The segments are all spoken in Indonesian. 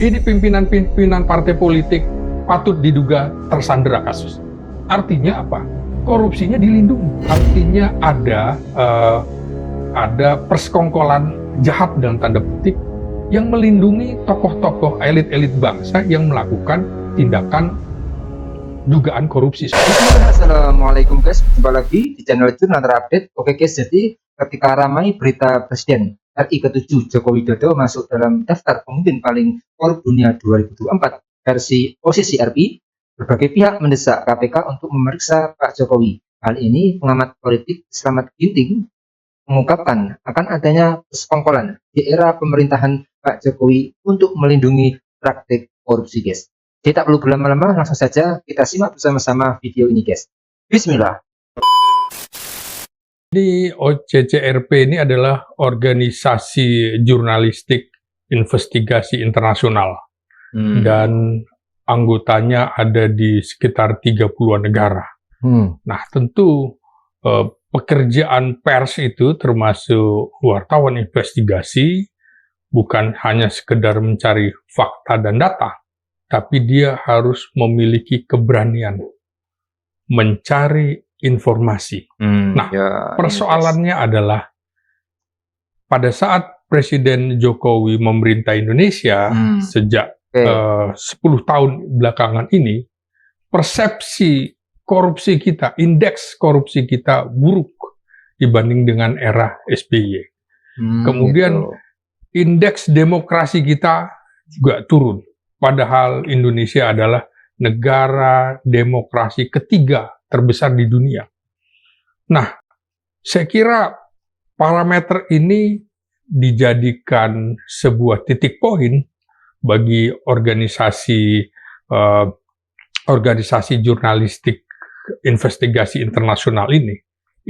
Ini pimpinan-pimpinan partai politik patut diduga tersandera kasus. Artinya apa? Korupsinya dilindungi. Artinya ada persekongkolan jahat dalam tanda petik yang melindungi tokoh-tokoh elit-elit bangsa yang melakukan tindakan dugaan korupsi. Assalamualaikum guys, jumpa lagi di channel Jurnal Update. Oke guys, jadi ketika ramai berita Presiden RI ke-7 Joko Widodo masuk dalam daftar pemimpin paling korup dunia 2024 versi posisi RI, berbagai pihak mendesak KPK untuk memeriksa Pak Jokowi. Hal ini pengamat politik Slamet Ginting mengungkapkan akan adanya persekongkolan di era pemerintahan Pak Jokowi untuk melindungi praktik korupsi guys. Jadi tak perlu berlama-lama, langsung saja kita simak bersama-sama video ini guys. Bismillah. Ini OCCRP ini adalah organisasi jurnalistik investigasi internasional dan anggotanya ada di sekitar 30-an negara. Nah tentu pekerjaan pers itu termasuk wartawan investigasi bukan hanya sekedar mencari fakta dan data, tapi dia harus memiliki keberanian mencari informasi. Nah, persoalannya adalah pada saat Presiden Jokowi memerintah Indonesia sejak 10 tahun belakangan ini, persepsi korupsi kita, indeks korupsi kita buruk dibanding dengan era SBY. Kemudian indeks demokrasi kita juga turun. Padahal Indonesia adalah negara demokrasi ketiga terbesar di dunia. Nah, saya kira parameter ini dijadikan sebuah titik poin bagi organisasi jurnalistik investigasi internasional ini.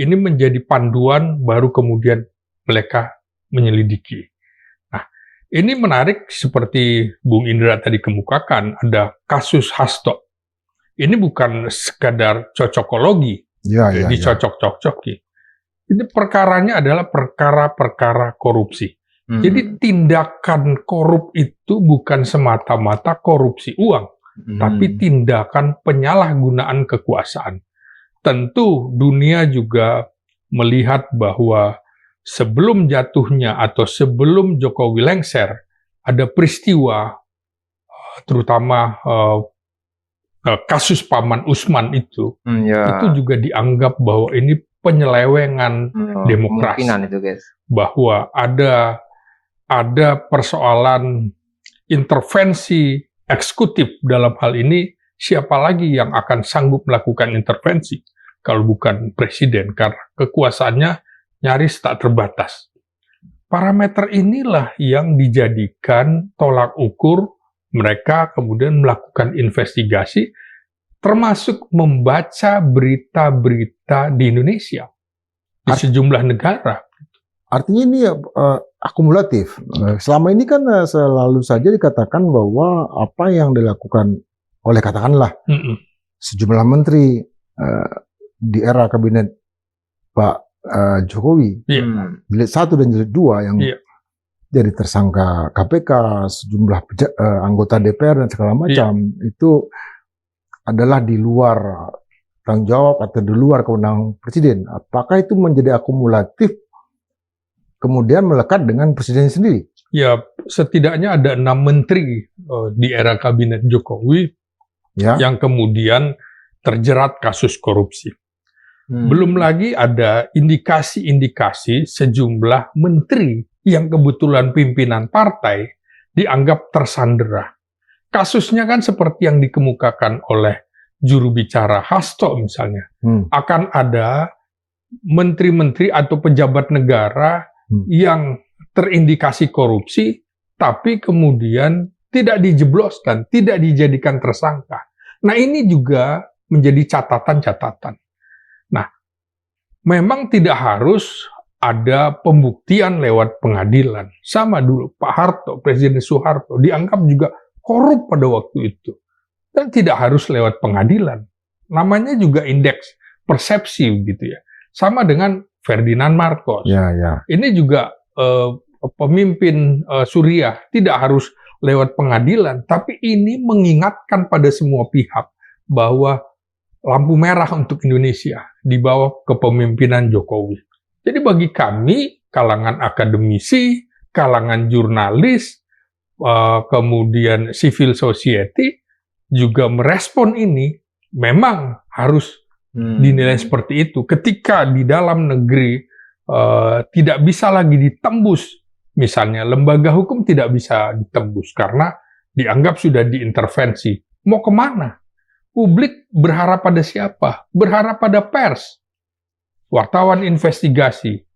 Ini menjadi panduan baru kemudian mereka menyelidiki. Nah, ini menarik seperti Bung Indra tadi kemukakan, ada kasus Hasto. Ini bukan sekadar cocokologi, dicocok-cocoki. Ini perkaranya adalah perkara-perkara korupsi. Jadi tindakan korup itu bukan semata-mata korupsi uang, tapi tindakan penyalahgunaan kekuasaan. Tentu dunia juga melihat bahwa sebelum jatuhnya atau sebelum Jokowi lengser, ada peristiwa terutama kasus Paman Usman itu juga dianggap bahwa ini penyelewengan demokrasi, itu, guys. Bahwa ada persoalan intervensi eksekutif dalam hal ini. Siapa lagi yang akan sanggup melakukan intervensi kalau bukan presiden, karena kekuasaannya nyaris tak terbatas. Parameter inilah yang dijadikan tolak ukur mereka kemudian melakukan investigasi, termasuk membaca berita-berita di Indonesia, di sejumlah negara. Artinya ini akumulatif. Selama ini kan selalu saja dikatakan bahwa apa yang dilakukan oleh katakanlah sejumlah menteri di era kabinet Pak Jokowi, jilid 1 dan jilid 2 yang jadi tersangka KPK, sejumlah anggota DPR dan segala macam, itu adalah di luar tanggung jawab atau di luar kewenangan presiden. Apakah itu menjadi akumulatif kemudian melekat dengan presiden sendiri? Ya, setidaknya ada 6 menteri di era kabinet Jokowi yang kemudian terjerat kasus korupsi. Belum lagi ada indikasi-indikasi sejumlah menteri yang kebetulan pimpinan partai dianggap tersandera. Kasusnya kan seperti yang dikemukakan oleh juru bicara Hasto misalnya. Akan ada menteri-menteri atau pejabat negara yang terindikasi korupsi, tapi kemudian tidak dijebloskan, tidak dijadikan tersangka. Nah ini juga menjadi catatan-catatan. Nah, memang tidak harus ada pembuktian lewat pengadilan. Sama dulu Pak Harto, Presiden Soeharto, dianggap juga korup pada waktu itu. Dan tidak harus lewat pengadilan. Namanya juga indeks persepsi gitu ya. Sama dengan Ferdinand Marcos. Ini juga pemimpin Suriah, tidak harus lewat pengadilan, tapi ini mengingatkan pada semua pihak bahwa lampu merah untuk Indonesia di bawah kepemimpinan Jokowi. Jadi bagi kami, kalangan akademisi, kalangan jurnalis, kemudian civil society, juga merespon ini, memang harus dinilai seperti itu. Ketika di dalam negeri tidak bisa lagi ditembus, misalnya lembaga hukum tidak bisa ditembus karena dianggap sudah diintervensi. Mau kemana? Publik berharap pada siapa? Berharap pada pers, wartawan investigasi.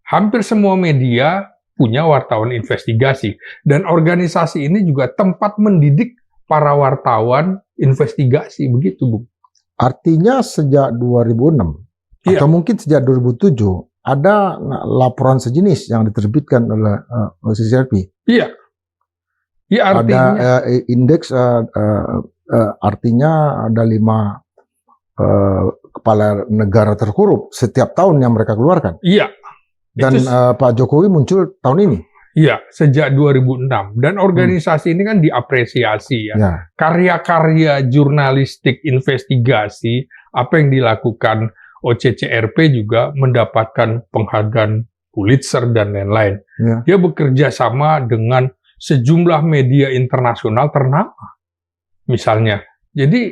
Hampir semua media punya wartawan investigasi. Dan organisasi ini juga tempat mendidik para wartawan investigasi, begitu, Bung. Artinya sejak 2006, atau mungkin sejak 2007, ada laporan sejenis yang diterbitkan oleh CCRP. Iya. Ya, artinya ada indeks, artinya ada 5 kepala negara terkorup setiap tahun yang mereka keluarkan. Iya. Dan Pak Jokowi muncul tahun ini. Iya, sejak 2006. Dan organisasi ini kan diapresiasi ya. Karya-karya jurnalistik investigasi, apa yang dilakukan OCCRP juga mendapatkan penghargaan Pulitzer dan lain-lain. Dia bekerja sama dengan sejumlah media internasional ternama. Misalnya. Jadi,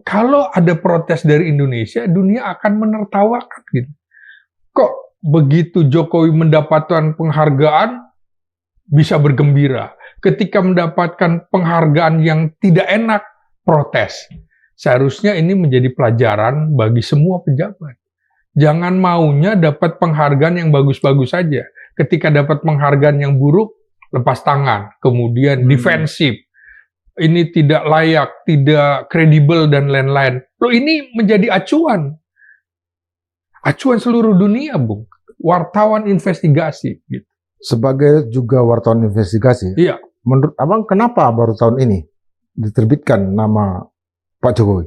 kalau ada protes dari Indonesia, dunia akan menertawakan gitu. Kok begitu Jokowi mendapatkan penghargaan, bisa bergembira. Ketika mendapatkan penghargaan yang tidak enak, protes. Seharusnya ini menjadi pelajaran bagi semua pejabat. Jangan maunya dapat penghargaan yang bagus-bagus saja. Ketika dapat penghargaan yang buruk, lepas tangan. Kemudian defensif. Ini tidak layak, tidak kredibel, dan lain-lain. Loh, ini menjadi acuan. Acuan seluruh dunia, Bung. Wartawan investigasi. Gitu. Sebagai juga wartawan investigasi, iya. Menurut Abang kenapa baru tahun ini diterbitkan nama Pak Jokowi?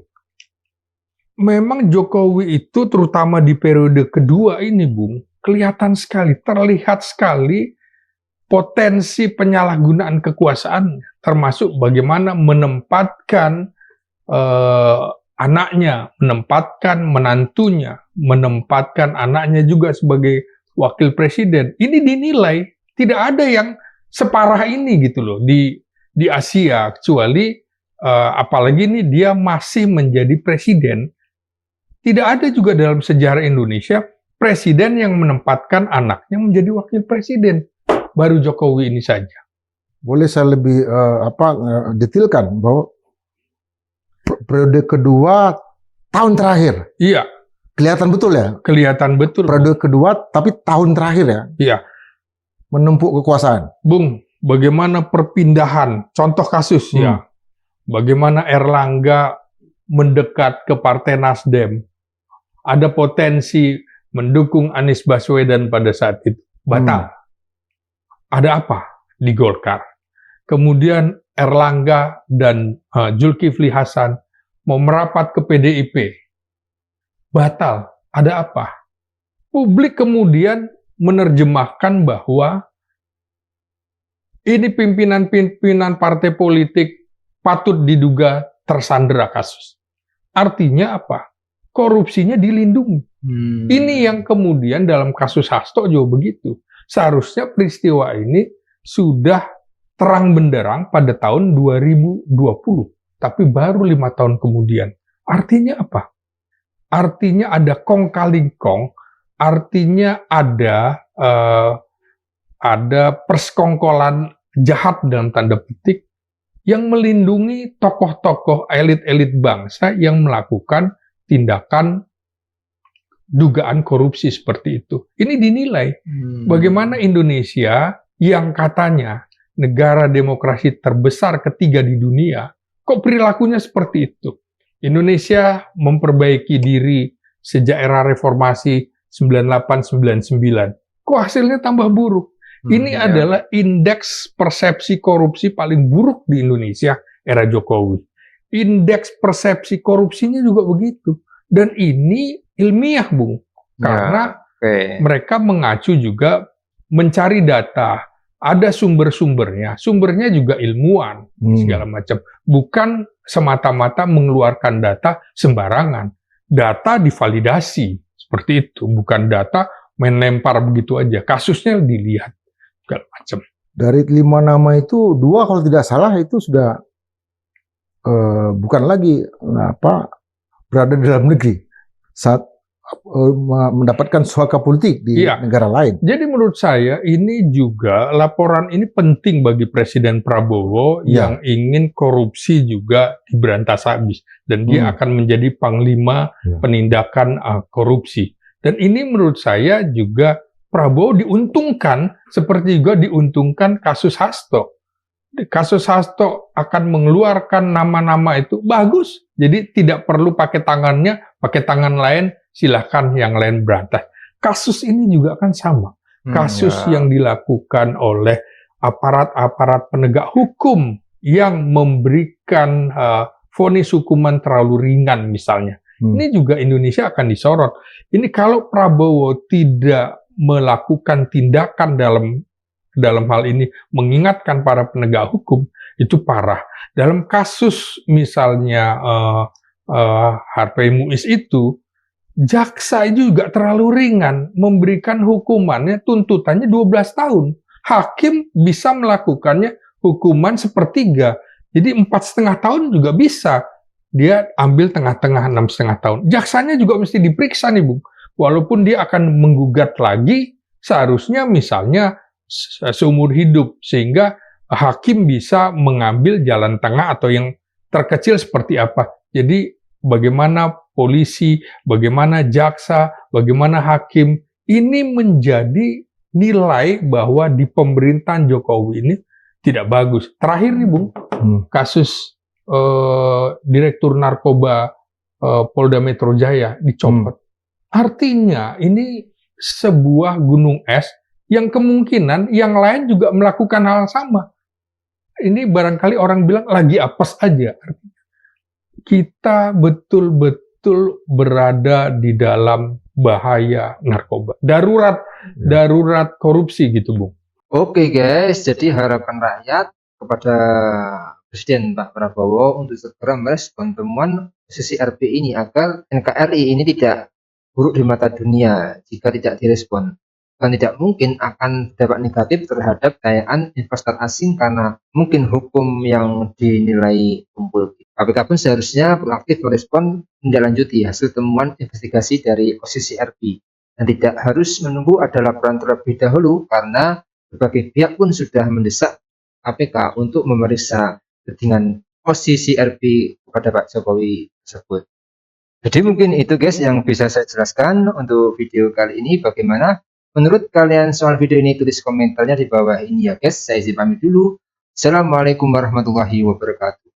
Memang Jokowi itu terutama di periode kedua ini, Bung, kelihatan sekali, terlihat sekali potensi penyalahgunaan kekuasaan, termasuk bagaimana menempatkan anaknya, menempatkan menantunya, menempatkan anaknya juga sebagai wakil presiden. Ini dinilai tidak ada yang separah ini gitu loh di Asia, kecuali apalagi ini dia masih menjadi presiden. Tidak ada juga dalam sejarah Indonesia presiden yang menempatkan anaknya menjadi wakil presiden. Baru Jokowi ini saja. Boleh saya lebih detailkan bahwa periode kedua tahun terakhir. Iya. Kelihatan betul ya? Kelihatan betul. Periode kedua, tapi tahun terakhir ya? Iya. Menumpuk kekuasaan. Bung, bagaimana perpindahan, contoh kasus ya. Bagaimana Erlangga mendekat ke Partai Nasdem. Ada potensi mendukung Anies Baswedan pada saat itu. Batal. Ada apa di Golkar? Kemudian Erlangga dan Zulkifli Hasan mau merapat ke PDIP. Batal. Ada apa? Publik kemudian menerjemahkan bahwa ini pimpinan-pimpinan partai politik patut diduga tersandera kasus. Artinya apa? Korupsinya dilindungi. Ini yang kemudian dalam kasus Hasto juga begitu. Seharusnya peristiwa ini sudah terang benderang pada tahun 2020. Tapi baru 5 tahun kemudian. Artinya apa? Artinya ada kong kali kong, artinya ada persekongkolan jahat dalam tanda petik yang melindungi tokoh-tokoh elit-elit bangsa yang melakukan tindakan dugaan korupsi seperti itu. Ini dinilai bagaimana Indonesia yang katanya negara demokrasi terbesar ketiga di dunia, kok perilakunya seperti itu. Indonesia memperbaiki diri sejak era reformasi 98-99. Kok hasilnya tambah buruk? Ini adalah indeks persepsi korupsi paling buruk di Indonesia era Jokowi. Indeks persepsi korupsinya juga begitu. Dan ini ilmiah, Bung. Karena mereka mengacu juga mencari data ada sumber-sumbernya. Sumbernya juga ilmuwan, segala macam. Bukan semata-mata mengeluarkan data sembarangan. Data divalidasi, seperti itu. Bukan data main lempar begitu aja. Kasusnya dilihat, segala macam. Dari 5 nama itu, 2 kalau tidak salah itu sudah bukan lagi berada di dalam negeri saat mendapatkan suaka politik di negara lain. Jadi menurut saya ini juga laporan ini penting bagi Presiden Prabowo yang ingin korupsi juga diberantas habis dan dia akan menjadi panglima penindakan korupsi. Dan ini menurut saya juga Prabowo diuntungkan seperti juga diuntungkan kasus Hasto. Kasus Hasto akan mengeluarkan nama-nama itu bagus. Jadi tidak perlu pakai tangannya, pakai tangan lain, silahkan yang lain berantas. Kasus ini juga kan sama. Kasus yang dilakukan oleh aparat-aparat penegak hukum yang memberikan vonis hukuman terlalu ringan misalnya. Ini juga Indonesia akan disorot. Ini kalau Prabowo tidak melakukan tindakan dalam hal ini mengingatkan para penegak hukum, itu parah. Dalam kasus misalnya Harvey Muiz itu, jaksa juga terlalu ringan memberikan hukumannya, tuntutannya 12 tahun. Hakim bisa melakukannya hukuman sepertiga. Jadi 4,5 tahun juga bisa. Dia ambil tengah-tengah 6,5 tahun. Jaksanya juga mesti diperiksa nih, Bung. Walaupun dia akan menggugat lagi, seharusnya misalnya seumur hidup, sehingga hakim bisa mengambil jalan tengah atau yang terkecil seperti apa. Jadi bagaimana polisi, bagaimana jaksa, bagaimana hakim, ini menjadi nilai bahwa di pemerintahan Jokowi ini tidak bagus. Terakhir nih Bung, kasus Direktur Narkoba Polda Metro Jaya dicopot. Artinya ini sebuah gunung es yang kemungkinan yang lain juga melakukan hal sama. Ini barangkali orang bilang lagi apes aja. Kita betul-betul berada di dalam bahaya narkoba. Darurat korupsi gitu, Bung. Oke guys, jadi harapan rakyat kepada Presiden Pak Prabowo untuk segera merespon temuan posisi RP ini agar NKRI ini tidak buruk di mata dunia jika tidak direspon. Dan tidak mungkin akan berdampak negatif terhadap kekayaan investor asing karena mungkin hukum yang dinilai tumpul. KPK pun seharusnya proaktif merespon menindaklanjuti hasil temuan investigasi dari OCCRP dan tidak harus menunggu ada laporan terlebih dahulu karena berbagai pihak pun sudah mendesak KPK untuk memeriksa tudingan OCCRP kepada Pak Jokowi tersebut. Jadi mungkin itu guys yang bisa saya jelaskan untuk video kali ini. Bagaimana menurut kalian soal video ini? Tulis komentarnya di bawah ini ya guys. Saya izin pamit dulu. Assalamualaikum warahmatullahi wabarakatuh.